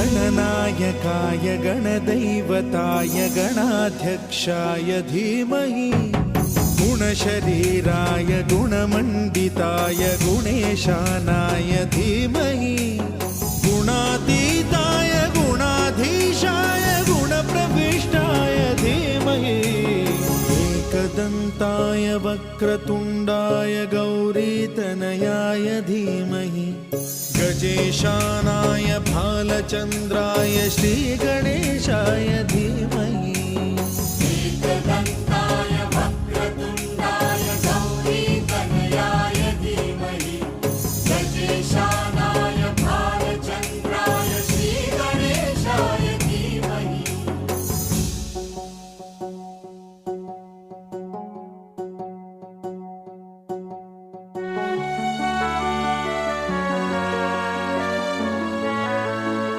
गणनायकाय गणदैवताय गणाध्यक्षाय धीमहि गुणशरीराय गुणमण्डिताय गुणेशानाय धीमहि गुणातीताय गुणाधीशाय गुणप्रविष्टाय धीमहि एकदन्ताय वक्रतुण्डाय गौरीतनयाय धीमहि गजेशानाय भालचन्द्राय श्रीगणेशाय